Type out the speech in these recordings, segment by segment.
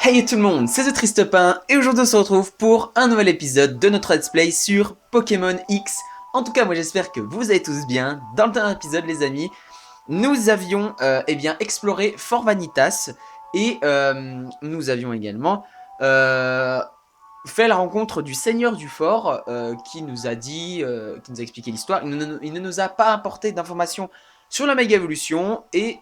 Hey tout le monde, c'est The Tristepin et aujourd'hui on se retrouve pour un nouvel épisode de notre let's play sur Pokémon X. En tout cas moi j'espère que vous allez tous bien. Dans le dernier épisode les amis, nous avions exploré Fort Vanitas et nous avions également fait la rencontre du seigneur du fort qui nous a dit, qui nous a expliqué l'histoire. Il ne nous a pas apporté d'informations sur la méga évolution et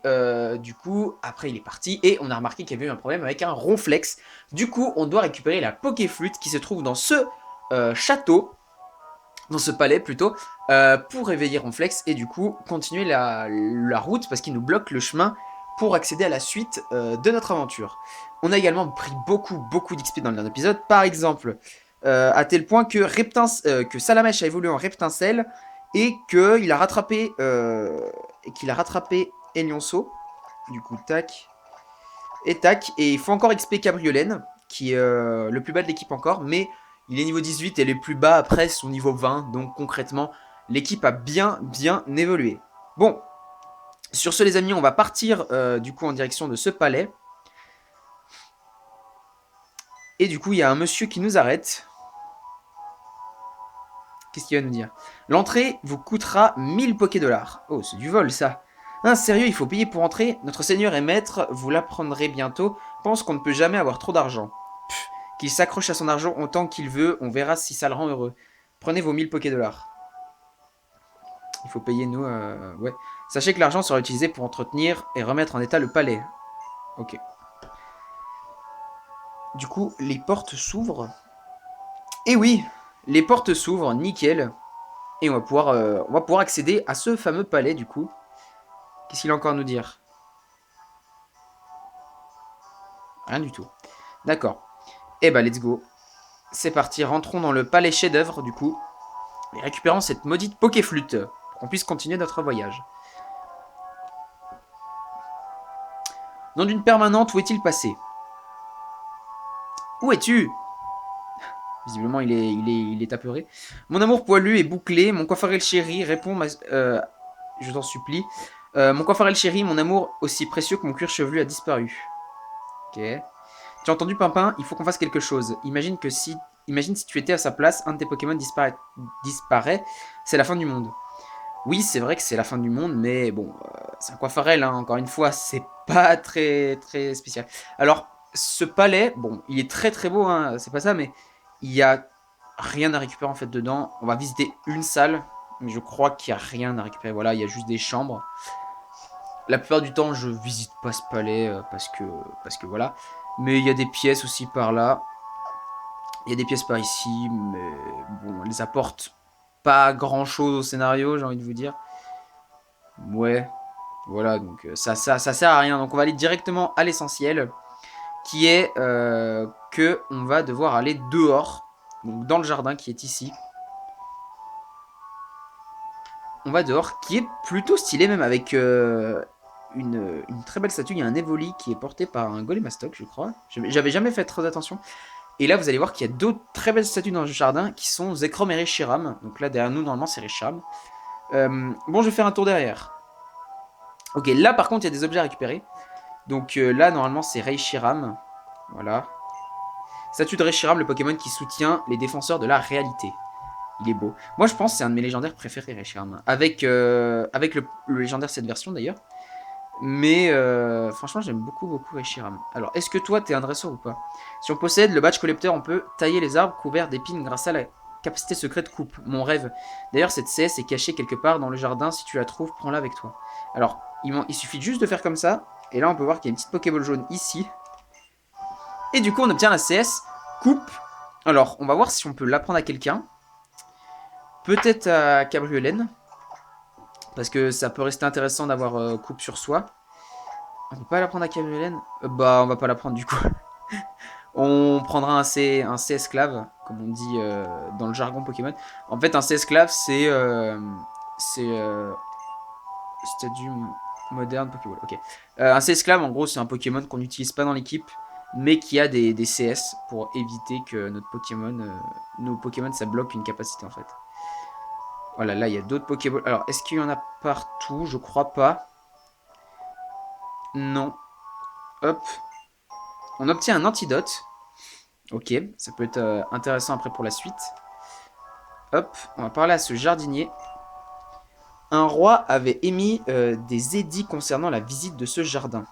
du coup après il est parti et on a remarqué qu'il y avait eu un problème avec un ronflex. Du coup on doit récupérer la Pokéflûte qui se trouve dans ce château, dans ce palais plutôt, pour réveiller Ronflex et du coup continuer la route parce qu'il nous bloque le chemin pour accéder à la suite de notre aventure. On a également pris beaucoup d'XP dans le dernier épisode, par exemple à tel point que Salamèche a évolué en Reptincelle et qu'il a rattrapé Elionceau. Du coup tac et tac, et il faut encore XP Cabriolène qui est le plus bas de l'équipe encore, mais il est niveau 18 et les plus bas après sont niveau 20, donc concrètement, l'équipe a bien évolué. Bon, sur ce les amis, on va partir du coup en direction de ce palais. Et du coup, il y a un monsieur qui nous arrête. Qu'est-ce qu'il va nous dire? L'entrée vous coûtera 1000 Poké-dollars. Oh, c'est du vol ça. Ah, sérieux, il faut payer pour entrer? Notre seigneur et maître, vous l'apprendrez bientôt, pense qu'on ne peut jamais avoir trop d'argent. Qu'il s'accroche à son argent autant qu'il veut, on verra si ça le rend heureux. Prenez vos 1000 Poké-dollars. Il faut payer nous, ouais. Sachez que l'argent sera utilisé pour entretenir et remettre en état le palais. Ok. Du coup, les portes s'ouvrent. Et oui, les portes s'ouvrent, nickel. Et on va pouvoir accéder à ce fameux palais, du coup. Qu'est-ce qu'il a encore à nous dire? Rien du tout. D'accord. Eh bah, let's go. C'est parti, rentrons dans le palais chef-d'œuvre, du coup. Et récupérons cette maudite Pokéflûte. Pour qu'on puisse continuer notre voyage. Nom d'une permanente, où est-il passé? Où es-tu? Visiblement, il est apeuré. Mon amour poilu est bouclé. Mon coiffeur chéri répond, je t'en supplie. Mon coiffeur chéri, mon amour aussi précieux que mon cuir chevelu a disparu. Ok. Tu as entendu, Pimpin? Il faut qu'on fasse quelque chose. Imagine si tu étais à sa place, un de tes Pokémon disparaît. C'est la fin du monde. Oui, c'est vrai que c'est la fin du monde, mais bon, c'est un coiffarel, hein, encore une fois, c'est pas très spécial. Alors, ce palais, bon, il est très beau, hein, c'est pas ça, mais il y a rien à récupérer en fait dedans. On va visiter une salle, mais je crois qu'il y a rien à récupérer. Voilà, il y a juste des chambres. La plupart du temps, je visite pas ce palais parce que voilà. Mais il y a des pièces aussi par là. Il y a des pièces par ici, mais bon, elles apportent pas grand chose au scénario, j'ai envie de vous dire. Ouais, voilà, donc ça sert à rien. Donc on va aller directement à l'essentiel, qui est que on va devoir aller dehors, donc dans le jardin qui est ici. On va dehors, qui est plutôt stylé même avec une très belle statue. Il y a un Evoli qui est porté par un Golémastoc, je crois. J'avais jamais fait très attention. Et là, vous allez voir qu'il y a d'autres très belles statues dans le jardin qui sont Zekrom et Reshiram. Donc là, derrière nous, normalement, c'est Reshiram. Bon, je vais faire un tour derrière. Ok, là, par contre, il y a des objets à récupérer. Donc là, normalement, c'est Reshiram. Voilà. Statue de Reshiram, le Pokémon qui soutient les défenseurs de la réalité. Il est beau. Moi, je pense que c'est un de mes légendaires préférés, Reshiram. Avec le légendaire cette version, d'ailleurs. Mais franchement, j'aime beaucoup Reshiram. Alors, est-ce que toi, t'es un dresseur ou pas? Si on possède le badge collecteur, on peut tailler les arbres couverts d'épines grâce à la capacité secrète coupe. Mon rêve. D'ailleurs, cette CS est cachée quelque part dans le jardin. Si tu la trouves, prends-la avec toi. Alors, il suffit juste de faire comme ça. Et là, on peut voir qu'il y a une petite Pokéball jaune ici. Et du coup, on obtient la CS coupe. Alors, on va voir si on peut l'apprendre à quelqu'un. Peut-être à Cabriolène. Parce que ça peut rester intéressant d'avoir coupe sur soi. On peut pas la prendre à Cabriolène? Bah, on va pas la prendre du coup. On prendra un C esclave, comme on dit dans le jargon Pokémon. En fait, un C esclave, c'est statut moderne Pokéball. Ok. Un C esclave, en gros, c'est un Pokémon qu'on n'utilise pas dans l'équipe, mais qui a des CS pour éviter que nos Pokémon, ça bloque une capacité en fait. Voilà, là, il y a d'autres Pokéballs. Alors, est-ce qu'il y en a partout? Je crois pas. Non. Hop. On obtient un antidote. Ok, ça peut être intéressant après pour la suite. Hop, on va parler à ce jardinier. Un roi avait émis des édits concernant la visite de ce jardin.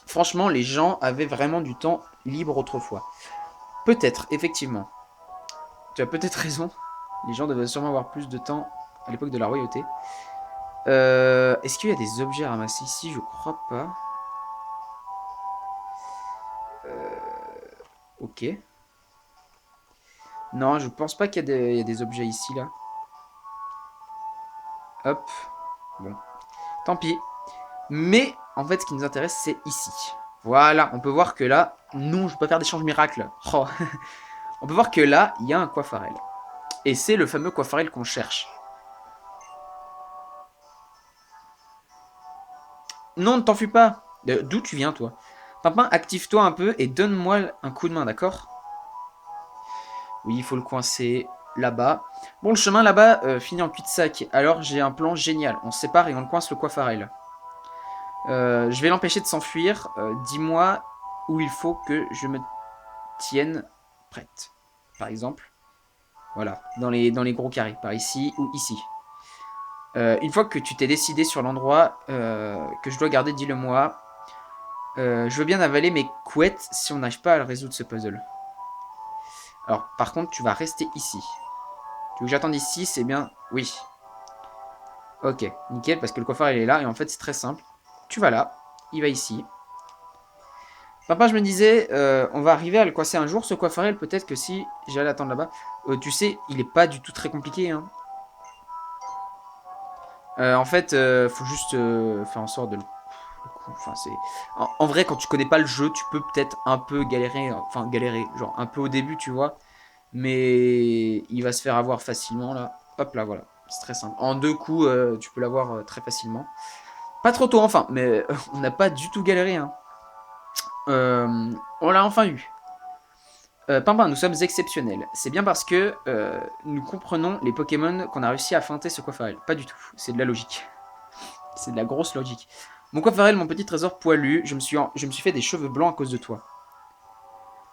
Franchement, les gens avaient vraiment du temps libre autrefois. Peut-être, effectivement. Tu as peut-être raison. Les gens devaient sûrement avoir plus de temps à l'époque de la royauté. Est-ce qu'il y a des objets à ramasser ici? Je crois pas. Ok. Non, je pense pas qu'il y a des objets ici, là. Hop. Bon. Tant pis. Mais, en fait, ce qui nous intéresse, c'est ici. Voilà, on peut voir que là... Non, je peux pas faire d'échange miracle. Oh. On peut voir que là, il y a un coiffarel. Et c'est le fameux coiffarel qu'on cherche. Non, ne t'enfuis pas. D'où tu viens, toi? Pimpin, active-toi un peu et donne-moi un coup de main, d'accord? Oui, il faut le coincer là-bas. Bon, le chemin là-bas finit en cul-de-sac. Alors, j'ai un plan génial. On se sépare et on le coince le coiffarel. Je vais l'empêcher de s'enfuir. Dis-moi où il faut que je me tienne prête. Par exemple. Voilà, dans les gros carrés. Par ici ou ici. Une fois que tu t'es décidé sur l'endroit que je dois garder, dis-le-moi. Je veux bien avaler mes couettes si on n'arrive pas à résoudre ce puzzle. Alors, par contre, tu vas rester ici. Tu veux que j'attende ici? C'est bien. Oui. Ok, nickel, parce que le coiffeur il est là. Et en fait, c'est très simple. Tu vas là. Il va ici. Papa, je me disais, on va arriver à le coincer un jour, ce coiffeur. Peut-être que si j'allais attendre là-bas. Tu sais, il est pas du tout très compliqué. Hein. En fait, faut juste faire en sorte de le... Enfin, c'est... En vrai, quand tu connais pas le jeu, tu peux peut-être un peu galérer. Enfin, galérer, genre un peu au début, tu vois. Mais il va se faire avoir facilement là. Hop là, voilà. C'est très simple. En 2 coups, tu peux l'avoir très facilement. Pas trop tôt enfin, mais on n'a pas du tout galéré. Hein. On l'a enfin eu. Pimpin, nous sommes exceptionnels. C'est bien parce que nous comprenons les Pokémon qu'on a réussi à feinter ce Coiffarel. Pas du tout, c'est de la logique. C'est de la grosse logique. Mon Coiffarel, mon petit trésor poilu, je me suis fait des cheveux blancs à cause de toi.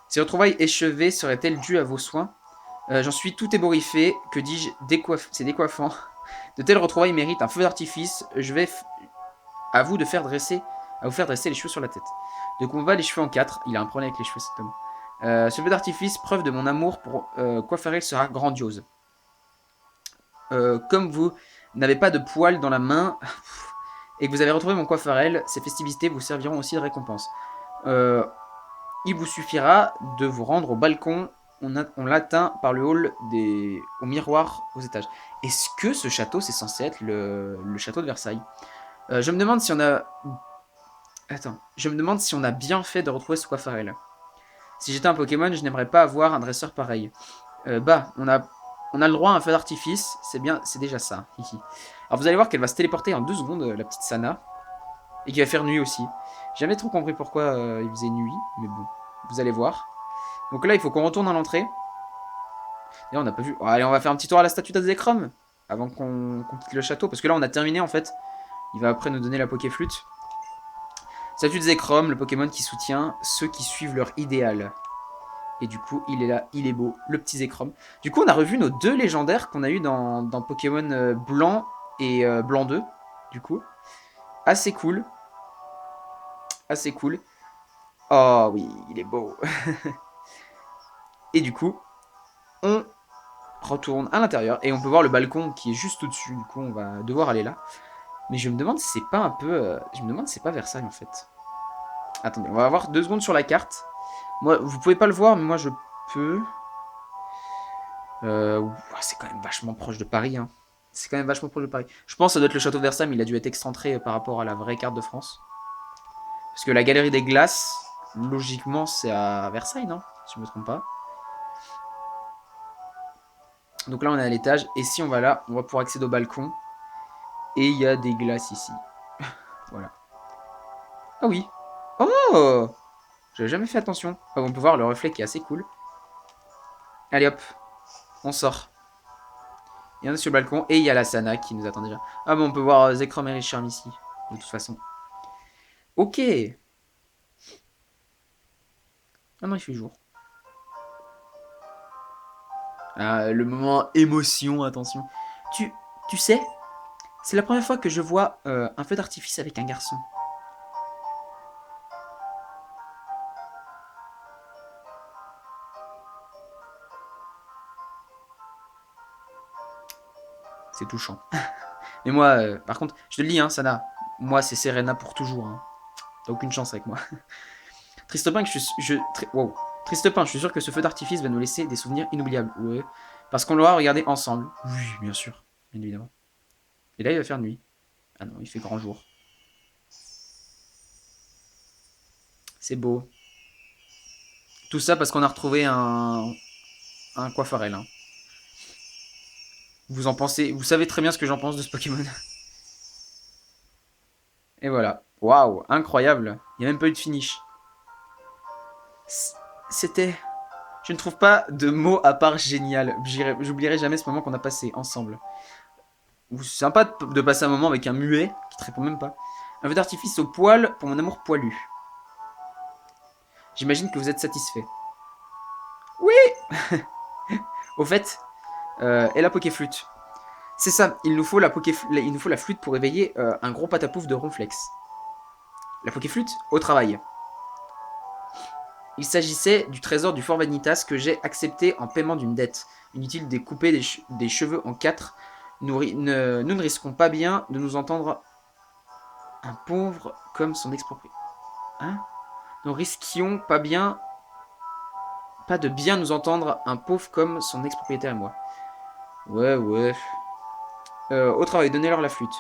Ces retrouvailles échevées seraient-elles dues à vos soins? J'en suis tout ébouriffé. Que dis-je? C'est décoiffant. De telles retrouvailles méritent un feu d'artifice. Je vais à vous faire dresser les cheveux sur la tête. Donc on va les cheveux en 4. Il a un problème avec les cheveux cet homme. Ce feu d'artifice, preuve de mon amour pour Coiffarel sera grandiose. Comme vous n'avez pas de poils dans la main et que vous avez retrouvé mon Coiffarel, ces festivités vous serviront aussi de récompense. Il vous suffira de vous rendre au balcon. On l'atteint par le hall au miroir aux étages. Est-ce que ce château, c'est censé être le château de Versailles? Je me demande si on a... Attends. Je me demande si on a bien fait de retrouver ce Coiffarel. Si j'étais un Pokémon, je n'aimerais pas avoir un dresseur pareil. On a le droit à un feu d'artifice. C'est bien, c'est déjà ça. Alors vous allez voir qu'elle va se téléporter en 2 secondes, la petite Sana. Et qu'il va faire nuit aussi. J'ai jamais trop compris pourquoi il faisait nuit. Mais bon, vous allez voir. Donc là, il faut qu'on retourne à l'entrée. Et on n'a pas vu. Oh, allez, on va faire un petit tour à la statue d'Azekrom. Avant qu'on quitte le château. Parce que là, on a terminé en fait. Il va après nous donner la Pokéflûte. Statue de Zekrom, le Pokémon qui soutient ceux qui suivent leur idéal. Et du coup, il est là, il est beau, le petit Zekrom. Du coup, on a revu nos 2 légendaires qu'on a eu dans Pokémon Blanc et Blanc 2. Du coup, assez cool. Assez cool. Oh oui, il est beau. Et du coup, on retourne à l'intérieur et on peut voir le balcon qui est juste au-dessus. Du coup, on va devoir aller là. Mais je me demande si c'est pas un peu... je me demande si c'est pas Versailles en fait. Attendez, on va avoir 2 secondes sur la carte. Moi, vous pouvez pas le voir, mais moi je peux. C'est quand même vachement proche de Paris. Hein. C'est quand même vachement proche de Paris. Je pense que ça doit être le château de Versailles, mais il a dû être excentré par rapport à la vraie carte de France. Parce que la galerie des glaces, logiquement, c'est à Versailles, non? Si je me trompe pas. Donc là, on est à l'étage. Et si on va là, on va pouvoir accéder au balcon. Et il y a des glaces ici. Voilà. Ah oui. Oh! J'avais jamais fait attention. On peut voir le reflet qui est assez cool. Allez hop, on sort. Il y en a sur le balcon. Et il y a la Sana qui nous attend déjà. Ah bon, on peut voir Zekrom et Richarm ici. De toute façon. Ok. Ah non, il fait jour. Ah, le moment émotion, attention. Tu, tu sais, c'est la première fois que je vois un feu d'artifice avec un garçon. C'est touchant. Mais moi, par contre, je te le dis, hein, Sana, moi c'est Serena pour toujours. Hein. T'as aucune chance avec moi. Tristepin, wow. Tristepin, je suis sûr que ce feu d'artifice va nous laisser des souvenirs inoubliables. Ouais. Parce qu'on l'aura regardé ensemble. Oui, bien sûr. Bien évidemment. Et là, il va faire nuit. Ah non, il fait grand jour. C'est beau. Tout ça parce qu'on a retrouvé un Coiffarel. Hein. Vous en pensez. Vous savez très bien ce que j'en pense de ce Pokémon. Et voilà. Waouh, incroyable. Il n'y a même pas eu de finish. C'était. Je ne trouve pas de mots à part génial. J'oublierai jamais ce moment qu'on a passé ensemble. C'est sympa de passer un moment avec un muet qui te répond même pas. Un feu d'artifice au poil pour mon amour poilu. J'imagine que vous êtes satisfait. Oui. Au fait, et la Pokéflûte. C'est ça, il nous faut la flûte pour éveiller un gros patapouf de Ronflex. La Pokéflûte, au travail. Il s'agissait du trésor du Fort Vanitas que j'ai accepté en paiement d'une dette. Inutile de couper des cheveux en quatre. Nous ne risquons pas bien de nous entendre un pauvre comme son exproprié. Hein? Nous risquions pas de bien nous entendre un pauvre comme son ex-propriétaire et moi. Ouais, ouais. Au travail, donnez-leur la flûte.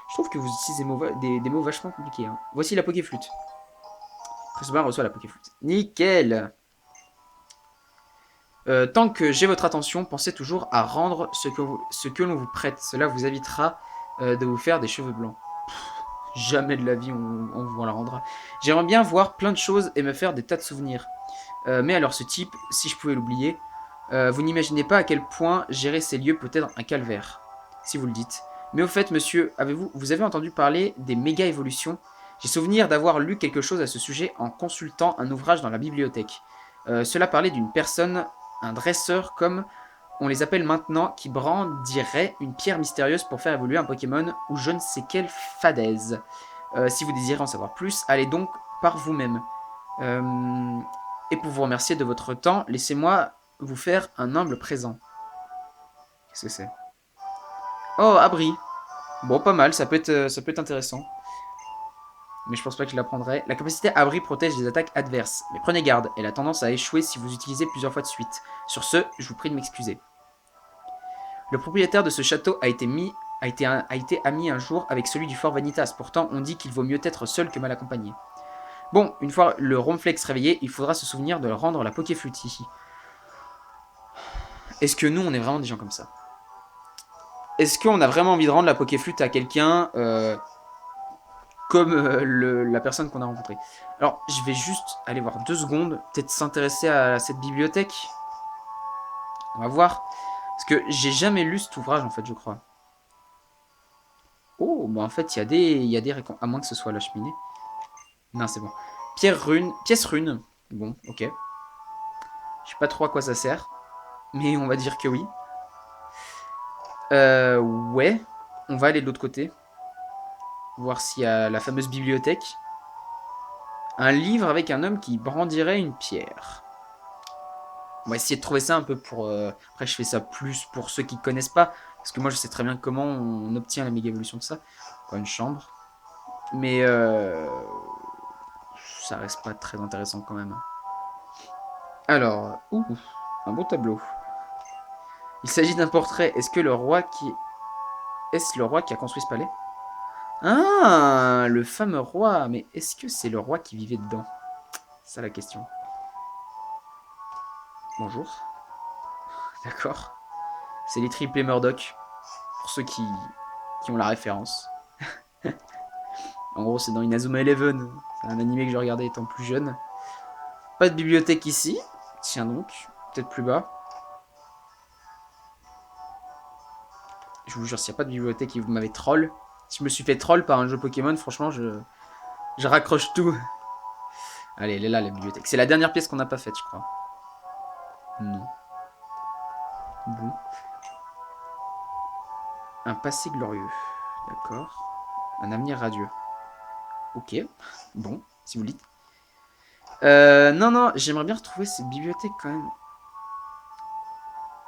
Je trouve que vous utilisez des mots vachement compliqués. Hein. Voici la Pokéflûte. Christopher reçoit la Pokéflûte. Nickel. Tant que j'ai votre attention, pensez toujours à rendre ce que l'on vous prête. Cela vous évitera de vous faire des cheveux blancs. Jamais de la vie on vous la rendra. J'aimerais bien voir plein de choses et me faire des tas de souvenirs. Mais alors ce type, si je pouvais l'oublier, vous n'imaginez pas à quel point gérer ces lieux peut être un calvaire, si vous le dites. Mais au fait, monsieur, vous avez entendu parler des méga-évolutions? J'ai souvenir d'avoir lu quelque chose à ce sujet en consultant un ouvrage dans la bibliothèque. Cela parlait d'une personne, un dresseur comme on les appelle maintenant, qui brandirait une pierre mystérieuse pour faire évoluer un Pokémon ou je ne sais quelle fadaise. Si vous désirez en savoir plus, allez donc par vous-même. Et pour vous remercier de votre temps, laissez-moi vous faire un humble présent. Qu'est-ce que c'est? Oh, abri. Bon, pas mal, ça peut être intéressant. Mais je pense pas que je l'apprendrai. La capacité abri protège des attaques adverses. Mais prenez garde, elle a tendance à échouer si vous utilisez plusieurs fois de suite. Sur ce, je vous prie de m'excuser. Le propriétaire de ce château a été ami un jour avec celui du Fort Vanitas. Pourtant, on dit qu'il vaut mieux être seul que mal accompagné. Bon, une fois le Ronflex réveillé, il faudra se souvenir de rendre la Pokéflûte ici. Est-ce que nous, on est vraiment des gens comme ça? Est-ce qu'on a vraiment envie de rendre la Pokéflûte à quelqu'un comme la personne qu'on a rencontrée? Alors, je vais juste aller voir 2 secondes, peut-être s'intéresser à cette bibliothèque. On va voir. Parce que j'ai jamais lu cet ouvrage, en fait, je crois. Oh, bah en fait, il y a des récompenses. À moins que ce soit la cheminée. Non, c'est bon. Pièce rune. Bon, ok. Je sais pas trop à quoi ça sert. Mais on va dire que oui. Ouais. On va aller de l'autre côté. Voir s'il y a la fameuse bibliothèque. Un livre avec un homme qui brandirait une pierre. On va essayer de trouver ça un peu pour... Après, je fais ça plus pour ceux qui connaissent pas. Parce que moi, je sais très bien comment on obtient la méga évolution de ça. Quoi, une chambre. Mais ça reste pas très intéressant quand même. Alors, un beau tableau. Il s'agit d'un portrait. Est-ce le roi qui a construit ce palais? Ah, le fameux roi. Mais est-ce que c'est le roi qui vivait dedans? C'est ça la question. Bonjour. D'accord. C'est les triplés Murdoch. Pour ceux qui ont la référence. En gros, c'est dans Inazuma Eleven. C'est un animé que je regardais étant plus jeune. Pas de bibliothèque ici. Tiens donc. Peut-être plus bas. Je vous jure, s'il n'y a pas de bibliothèque et vous m'avez troll. Si je me suis fait troll par un jeu Pokémon, franchement, je raccroche tout. Allez, elle est là, la bibliothèque. C'est la dernière pièce qu'on n'a pas faite, je crois. Non. Bon. Un passé glorieux. D'accord. Un avenir radieux. Ok. Bon, si vous le dites. Non, non, j'aimerais bien retrouver cette bibliothèque quand même.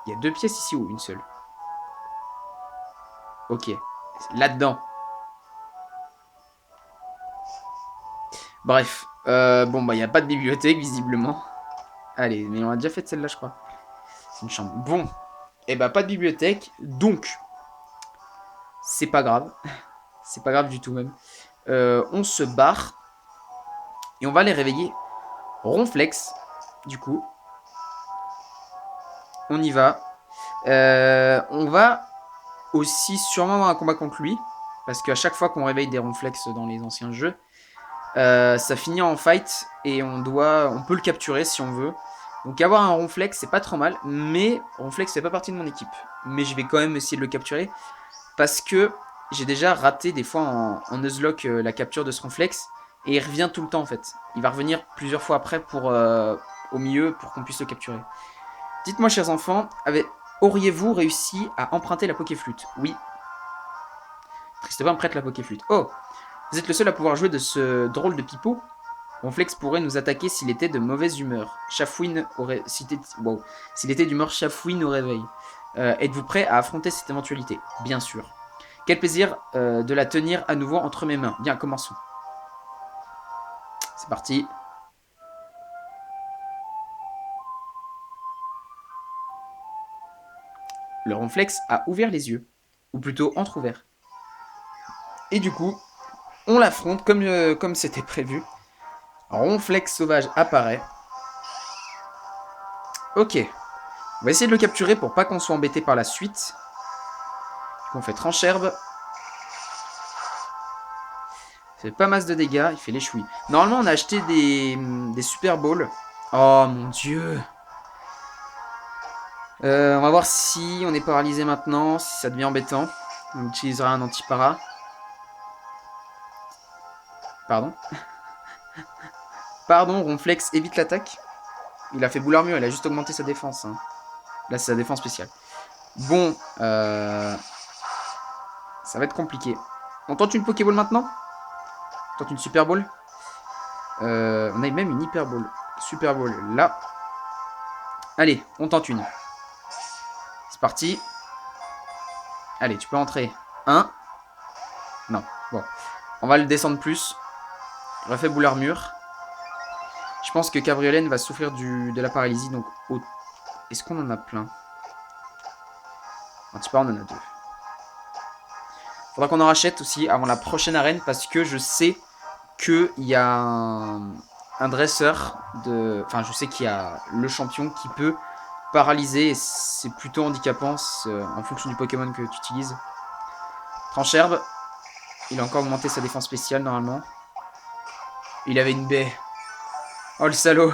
Il y a 2 pièces ici ou une seule? Ok. Là-dedans. Bref. Bon, bah, il n'y a pas de bibliothèque, visiblement. Allez, mais on a déjà fait celle-là, je crois. C'est une chambre. Bon. Et bah, pas de bibliothèque. Donc, c'est pas grave. C'est pas grave du tout, même. On se barre. Et on va les réveiller. Ronflex, du coup. On y va. On va aussi sûrement avoir un combat contre lui. Parce qu'à chaque fois qu'on réveille des Ronflex dans les anciens jeux, ça finit en fight. Et on peut le capturer si on veut. Donc avoir un Ronflex, c'est pas trop mal. Mais Ronflex fait pas partie de mon équipe. Mais je vais quand même essayer de le capturer. Parce que j'ai déjà raté des fois en Nuzlocke la capture de ce Ronflex. Et il revient tout le temps en fait. Il va revenir plusieurs fois après au milieu pour qu'on puisse le capturer. Dites-moi, chers enfants, auriez-vous réussi à emprunter la Pokéflûte? Oui. Tristan prête la Pokéflûte. Oh, vous êtes le seul à pouvoir jouer de ce drôle de pipeau. Ronflex pourrait nous attaquer s'il était de mauvaise humeur. Chafouine aurait... S'il était d'humeur chafouine au réveil. Êtes-vous prêt à affronter cette éventualité? Bien sûr. Quel plaisir de la tenir à nouveau entre mes mains. Bien, commençons. C'est parti. Le Ronflex a ouvert les yeux. Ou plutôt entrouvert. Et du coup, on l'affronte comme c'était prévu. Ronflex sauvage apparaît. Ok. On va essayer de le capturer pour pas qu'on soit embêté par la suite. On fait trancherbe. Il fait pas masse de dégâts. Il fait les chouilles. Normalement, on a acheté des Super Balls. Oh mon dieu. On va voir si on est paralysé maintenant. Si ça devient embêtant. On utilisera un anti-para. Pardon. Pardon, Ronflex évite l'attaque. Il a fait boule armure. Il a juste augmenté sa défense. Hein. Là, c'est sa défense spéciale. Bon. Ça va être compliqué. On tente une Pokéball maintenant? On tente une Super Ball? On a même une Hyper Ball. Super Ball là. Allez, on tente une. C'est parti. Allez, tu peux entrer. 1. Non, bon. On va le descendre plus. Refait boule armure. Je pense que Cabriolène va souffrir de la paralysie. Donc, est-ce qu'on en a plein? Un petit peu, on en a 2. Faudra qu'on en rachète aussi avant la prochaine arène. Parce que je sais qu'il y a un dresseur de... Enfin, je sais qu'il y a le champion qui peut paralyser. Et c'est plutôt handicapant en fonction du Pokémon que tu utilises. Trancherbe. Il a encore augmenté sa défense spéciale normalement. Il avait une baie. Oh le salaud.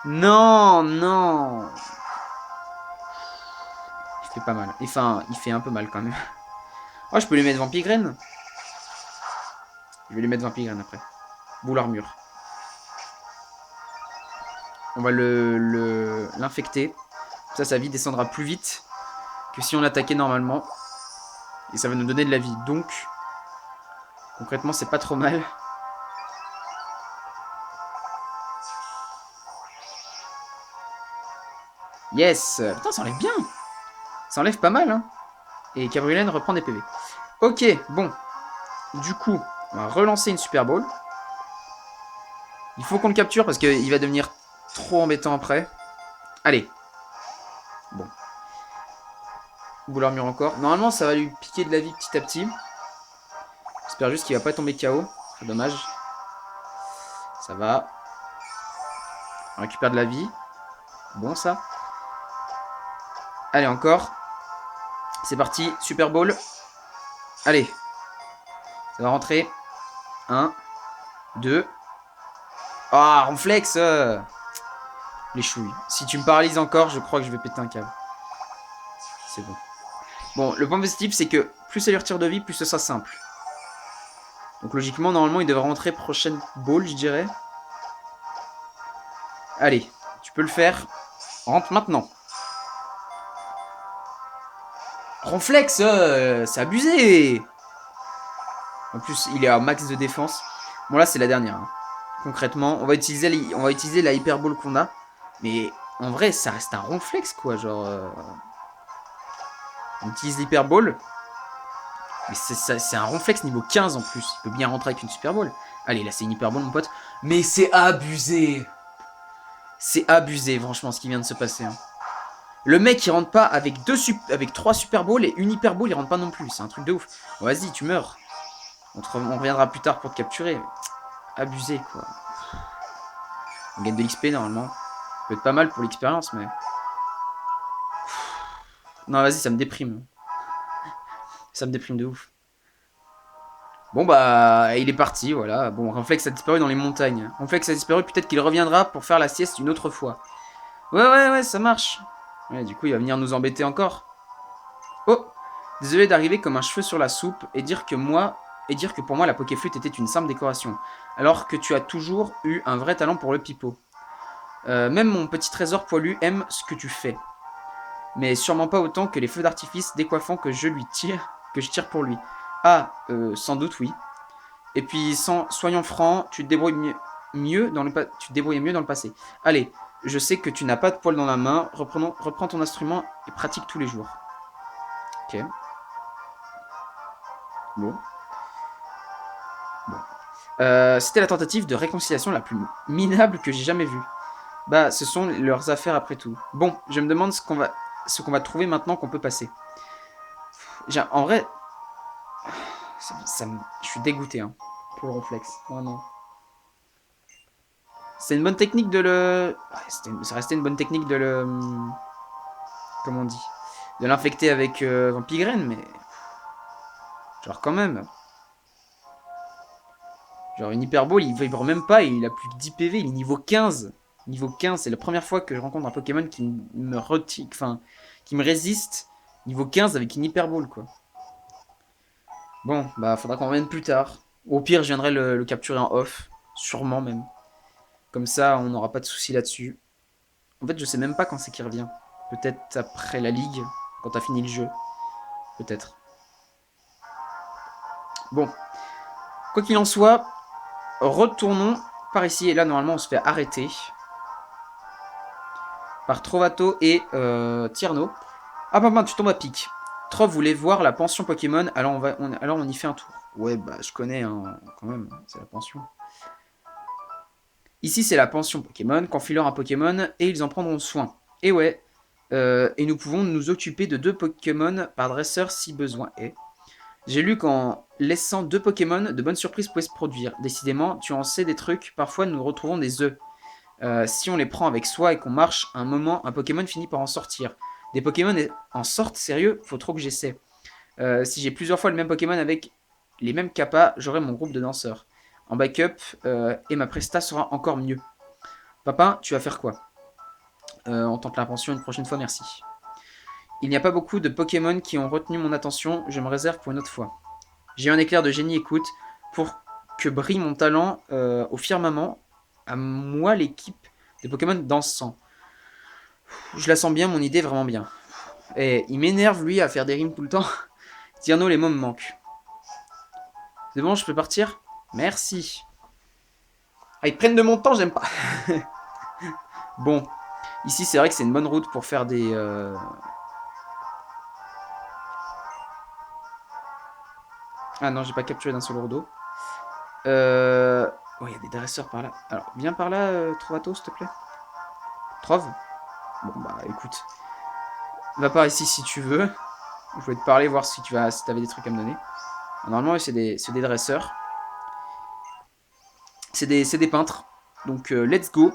Non, non. Il fait pas mal. Enfin, il fait un peu mal quand même. Oh, je peux lui mettre Vampigraine. Je vais lui mettre Vampigraine après. Boule armure. On va l'infecter. Ça, sa vie descendra plus vite que si on l'attaquait normalement. Et ça va nous donner de la vie. Donc, concrètement, c'est pas trop mal. Yes. Putain, ça enlève bien. Ça enlève pas mal, hein. Et Cabriolène reprend des PV. Ok, bon. Du coup, on va relancer une Super Ball. Il faut qu'on le capture parce qu'il va devenir trop embêtant après. Allez. Bon. Boule armure encore. Normalement, ça va lui piquer de la vie petit à petit. J'espère juste qu'il va pas tomber KO. C'est dommage. Ça va. On récupère de la vie. Bon, ça. Allez, encore. C'est parti. Super Ball. Allez. Ça va rentrer. 1, 2. Ah, Ronflex. Les chouilles. Si tu me paralyses encore, je crois que je vais péter un câble. C'est bon. Bon, le point positif, c'est que plus ça lui retire de vie, plus ce sera simple. Donc logiquement, normalement, il devrait rentrer prochaine ball, je dirais. Allez, tu peux le faire. Rentre maintenant. Ronflex, c'est abusé. En plus, il est à max de défense. Bon, là, c'est la dernière. Hein. Concrètement, on va utiliser la hyperbole qu'on a. Mais en vrai, ça reste un ronflex, quoi. Genre, on utilise l'hyperbole. Mais c'est un ronflex niveau 15 en plus. Il peut bien rentrer avec une super ball. Allez, là, c'est une hyperbole, mon pote. Mais c'est abusé. C'est abusé, franchement, ce qui vient de se passer. Hein. Le mec, il rentre pas avec, avec 3 super balls et une hyperbole, il rentre pas non plus. C'est un truc de ouf. Bon, vas-y, tu meurs. On reviendra plus tard pour te capturer. Abusé, quoi. On gagne de l'XP, normalement. Ça peut être pas mal pour l'expérience, mais... Non, vas-y, ça me déprime. Ça me déprime de ouf. Bon, bah, il est parti, voilà. Bon, Ronflex a disparu dans les montagnes. Ronflex a disparu, peut-être qu'il reviendra pour faire la sieste une autre fois. Ouais, ça marche. Ouais, du coup, il va venir nous embêter encore. Oh, désolé d'arriver comme un cheveu sur la soupe et dire que pour moi la Pokéflûte était une simple décoration, alors que tu as toujours eu un vrai talent pour le pipeau. Même mon petit trésor poilu aime ce que tu fais, mais sûrement pas autant que les feux d'artifice décoiffants que je tire pour lui. Ah, sans doute oui. Et puis, soyons francs, tu te débrouilles mieux dans le passé. Allez, je sais que tu n'as pas de poils dans la main, reprends ton instrument et pratique tous les jours. Ok. Bon. C'était la tentative de réconciliation la plus minable que j'ai jamais vue. Bah, ce sont leurs affaires après tout. Bon, je me demande ce qu'on va trouver maintenant qu'on peut passer. En vrai, je suis dégoûté hein, pour le réflexe. Oh non. C'est une bonne technique de le... ça restait une bonne technique de le... Comment on dit? De l'infecter avec Vampigraine, mais... Genre quand même... Genre une hyperbole, il vibre même pas, et il a plus que 10 PV, il est niveau 15. Niveau 15, c'est la première fois que je rencontre un Pokémon qui me retire, enfin, qui me résiste. Niveau 15 avec une hyperbole, quoi. Bon, bah faudra qu'on revienne plus tard. Au pire, je viendrai le capturer en off, sûrement même. Comme ça, on n'aura pas de soucis là-dessus. En fait, je sais même pas quand c'est qu'il revient. Peut-être après la ligue, quand t'as fini le jeu. Peut-être. Bon. Quoi qu'il en soit, retournons par ici. Et là, normalement, on se fait arrêter par Trovato et Tierno. Ah bah tu tombes à pic. Trov voulait voir la pension Pokémon, alors on y fait un tour. Ouais, bah je connais hein, quand même, c'est la pension. Ici c'est la pension Pokémon, confie-leur un Pokémon et ils en prendront soin. Et ouais, et nous pouvons nous occuper de 2 Pokémon par dresseur si besoin est. J'ai lu qu'en laissant 2 Pokémon, de bonnes surprises pouvaient se produire. Décidément, tu en sais des trucs, parfois nous retrouvons des œufs. Si on les prend avec soi et qu'on marche, un moment, un Pokémon finit par en sortir. Des Pokémon en sortent, sérieux, faut trop que j'essaie. Si j'ai plusieurs fois le même Pokémon avec les mêmes capas, j'aurai mon groupe de danseurs. En backup, et ma presta sera encore mieux. Papa, tu vas faire quoi? On tente la pension une prochaine fois, merci. Il n'y a pas beaucoup de Pokémon qui ont retenu mon attention, je me réserve pour une autre fois. J'ai eu un éclair de génie, écoute, pour que brille mon talent au firmament, à moi l'équipe de Pokémon dansant. Je la sens bien, mon idée vraiment bien. Et il m'énerve lui à faire des rimes tout le temps. Tierno, les mots me manquent. C'est bon, je peux partir? Merci. Ah, ils prennent de mon temps, j'aime pas. Bon, ici c'est vrai que c'est une bonne route pour faire des... Ah non, j'ai pas capturé d'un seul d'eau. Oh, il y a des dresseurs par là. Alors, viens par là, Trovato, s'il te plaît. Trove? Bon, bah, écoute. Va par ici si tu veux. Je voulais te parler, voir si tu avais des trucs à me donner. Alors, normalement, c'est des dresseurs. C'est des peintres. Donc, let's go.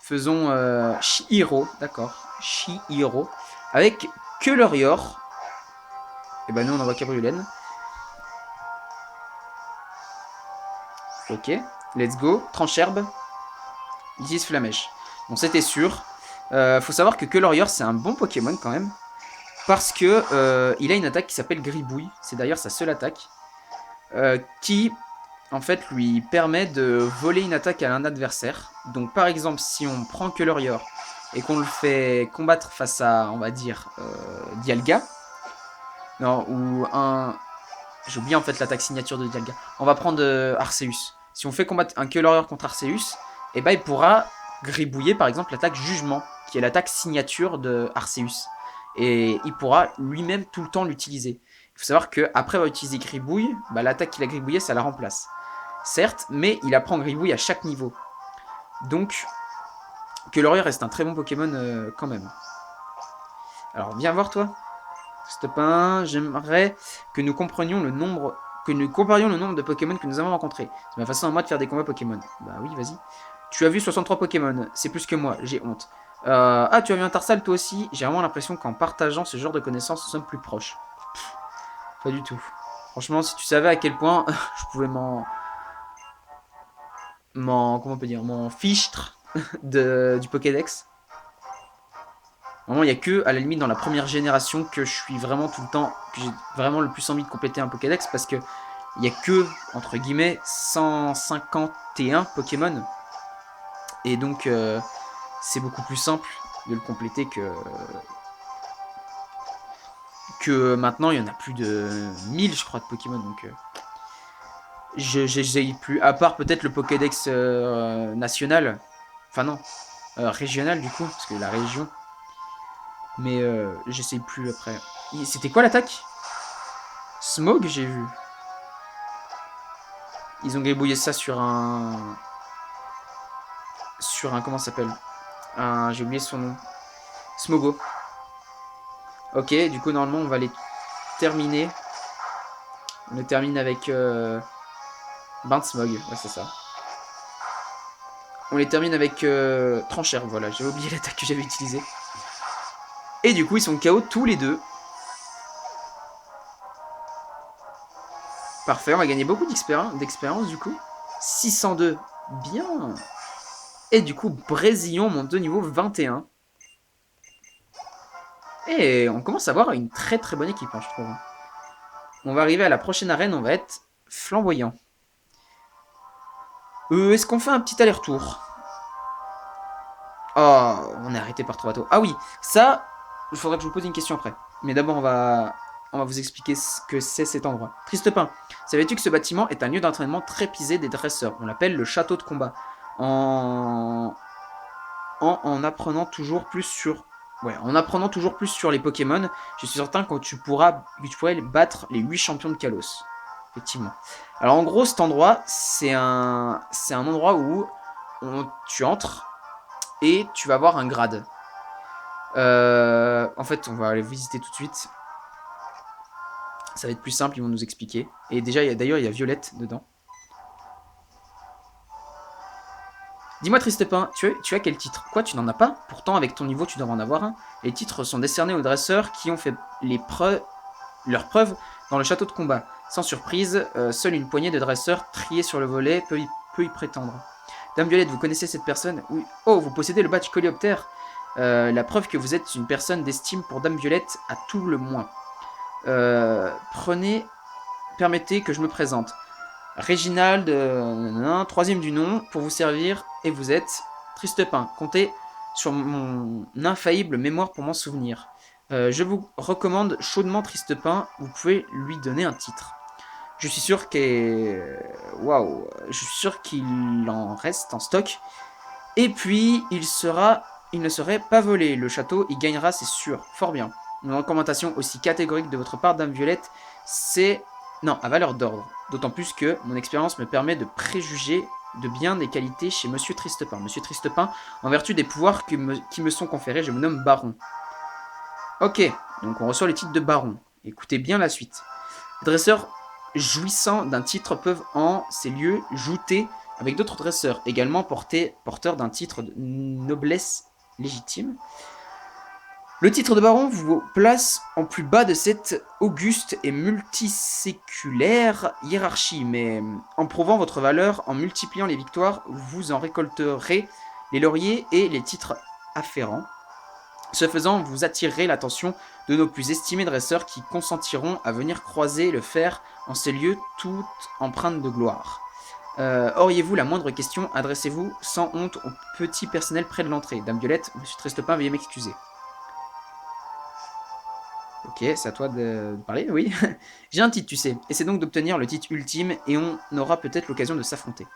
Faisons Shihiro, d'accord. Shihiro. Avec Keulorior. Et ben nous, on envoie Cabriolaine. Ok, let's go. Trancherbe. Ici, Flamèche. Bon, c'était sûr. Faut savoir que Keulorior, c'est un bon Pokémon quand même. Parce que il a une attaque qui s'appelle Gribouille. C'est d'ailleurs sa seule attaque. qui en fait lui permet de voler une attaque à un adversaire. Donc par exemple si on prend Keulorior et qu'on le fait combattre face à, on va dire, Dialga, non, ou un... J'ai oublié en fait l'attaque signature de Dialga. On va prendre Arceus. Si on fait combattre un Keulorior contre Arceus, et ben il pourra gribouiller par exemple l'attaque Jugement, qui est l'attaque signature de Arceus. Et il pourra lui-même tout le temps l'utiliser. Il faut savoir qu'après avoir utilisé Gribouille, bah, l'attaque qu'il a gribouillée, ça la remplace. Certes, mais il apprend Gribouille à chaque niveau. Donc, Keulorior reste un très bon Pokémon quand même. Alors, viens voir toi. Stopin, j'aimerais que nous comprenions le nombre... Que nous comparions le nombre de Pokémon que nous avons rencontrés. C'est ma façon à moi de faire des combats Pokémon. Bah oui, vas-y. Tu as vu 63 Pokémon, c'est plus que moi, j'ai honte. Ah, tu as vu un Tarsal toi aussi? J'ai vraiment l'impression qu'en partageant ce genre de connaissances, nous sommes plus proches. Pff, pas du tout. Franchement, si tu savais à quel point je pouvais comment on peut dire, m'en fichtre du Pokédex. Vraiment, il n'y a que, à la limite, dans la première génération que je suis vraiment tout le temps, que j'ai vraiment le plus envie de compléter un Pokédex parce que il n'y a que, entre guillemets, 151 Pokémon. Et donc, c'est beaucoup plus simple de le compléter que maintenant. Il y en a plus de 1000, je crois, de Pokémon. Donc, j'essaye plus. À part peut-être le Pokédex national. Enfin, non. Régional, du coup, parce que la région. Mais j'essaye plus après. C'était quoi l'attaque? Smog, j'ai vu. Ils ont gribouillé ça sur un... Comment ça s'appelle? J'ai oublié son nom. Smogo. Ok, du coup, normalement, on va les terminer. On les termine avec... Bain de Smog, ouais, c'est ça. On les termine avec Tranchère, voilà. J'ai oublié l'attaque que j'avais utilisée. Et du coup, ils sont KO tous les deux. Parfait, on va gagner beaucoup d'expérience du coup. 602, bien. Et du coup, Brésillon monte de niveau 21. Et on commence à avoir une très très bonne équipe, hein, je trouve. On va arriver à la prochaine arène, on va être flamboyant. Est-ce qu'on fait un petit aller-retour? Oh, on est arrêté par Trovato. Ah oui, ça, il faudrait que je vous pose une question après. Mais d'abord, on va vous expliquer ce que c'est cet endroit. Tristepin, savais-tu que ce bâtiment est un lieu d'entraînement très pisé des dresseurs? On l'appelle le château de combat. En apprenant toujours plus sur... Ouais, en apprenant toujours plus sur les Pokémon, je suis certain que tu pourrais battre les 8 champions de Kalos. Effectivement. Alors en gros, cet endroit, c'est un endroit où tu entres et tu vas avoir un grade. En fait, on va aller visiter tout de suite. Ça va être plus simple, ils vont nous expliquer. Et déjà, d'ailleurs, il y a Violette dedans. Dis-moi, Tristepin, tu as quel titre? Quoi, tu n'en as pas? Pourtant, avec ton niveau, tu devrais en avoir un. Les titres sont décernés aux dresseurs qui ont fait leurs preuves dans le château de combat. Sans surprise, seule une poignée de dresseurs triés sur le volet peut y prétendre. Dame Violette, vous connaissez cette personne? Oui. Oh, vous possédez le badge Coléoptère. La preuve que vous êtes une personne d'estime pour Dame Violette à tout le moins. Permettez que je me présente. Réginald, troisième du nom, pour vous servir, et vous êtes Tristepin. Comptez sur mon infaillible mémoire pour m'en souvenir. Je vous recommande chaudement Tristepin, vous pouvez lui donner un titre. Je suis sûr waouh, je suis sûr qu'il en reste en stock. Et puis, il ne serait pas volé. Le château, il gagnera, c'est sûr. Fort bien. Une recommandation aussi catégorique de votre part, Dame Violette, c'est... Non, à valeur d'ordre. D'autant plus que mon expérience me permet de préjuger de bien des qualités chez Monsieur Tristepin. Monsieur Tristepin, en vertu des pouvoirs qui me sont conférés, je me nomme Baron. Ok, donc on reçoit le titre de Baron. Écoutez bien la suite. Les dresseurs jouissant d'un titre peuvent en ces lieux jouter avec d'autres dresseurs, également porteurs d'un titre de noblesse légitime. Le titre de baron vous place en plus bas de cette auguste et multiséculaire hiérarchie, mais en prouvant votre valeur, en multipliant les victoires, vous en récolterez les lauriers et les titres afférents. Ce faisant, vous attirerez l'attention de nos plus estimés dresseurs qui consentiront à venir croiser le fer en ces lieux toutes empreintes de gloire. Auriez-vous la moindre question, adressez-vous sans honte au petit personnel près de l'entrée. Dame Violette, Monsieur Tristepin, veuillez m'excuser. Ok, c'est à toi de parler, oui. J'ai un titre, tu sais, et c'est donc d'obtenir le titre ultime, et on aura peut-être l'occasion de s'affronter.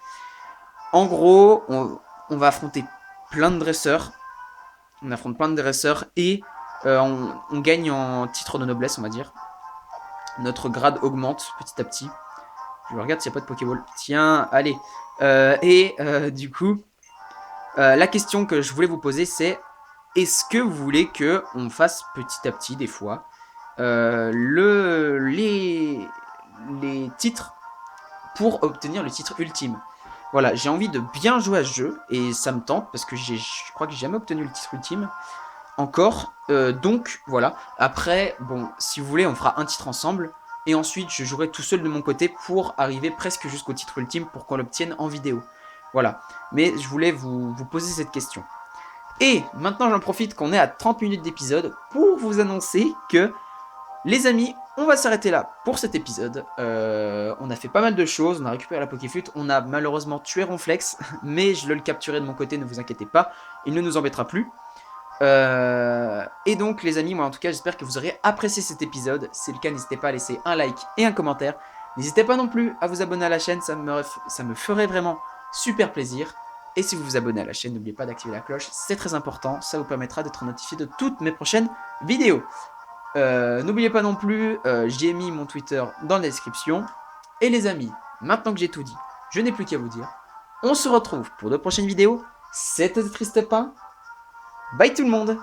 En gros, on va affronter plein de dresseurs. On affronte plein de dresseurs, et on gagne en titre de noblesse, on va dire. Notre grade augmente petit à petit. Je regarde s'il n'y a pas de Pokéball. Tiens, allez. Du coup, la question que je voulais vous poser, c'est est-ce que vous voulez qu'on fasse petit à petit, des fois, les titres pour obtenir le titre ultime? Voilà, j'ai envie de bien jouer à ce jeu, et ça me tente, parce que je crois que j'ai jamais obtenu le titre ultime encore. Donc, voilà. Après, bon, si vous voulez, on fera un titre ensemble. Et ensuite, je jouerai tout seul de mon côté pour arriver presque jusqu'au titre ultime pour qu'on l'obtienne en vidéo. Voilà. Mais je voulais vous poser cette question. Et maintenant, j'en profite qu'on est à 30 minutes d'épisode pour vous annoncer que, les amis, on va s'arrêter là pour cet épisode. On a fait pas mal de choses, on a récupéré la Pokéflute, on a malheureusement tué Ronflex, mais je le capturerai de mon côté, ne vous inquiétez pas, il ne nous embêtera plus. Et donc les amis, moi en tout cas j'espère que vous aurez apprécié cet épisode. Si c'est le cas, n'hésitez pas à laisser un like et un commentaire. N'hésitez pas non plus à vous abonner à la chaîne, ça me ferait vraiment super plaisir. Et si vous vous abonnez à la chaîne, n'oubliez pas d'activer la cloche, c'est très important, ça vous permettra d'être notifié de toutes mes prochaines vidéos. N'oubliez pas non plus, j'ai mis mon Twitter dans la description. Et les amis, maintenant que j'ai tout dit, je n'ai plus qu'à vous dire, on se retrouve pour de prochaines vidéos. C'était Tristepin. Bye tout le monde!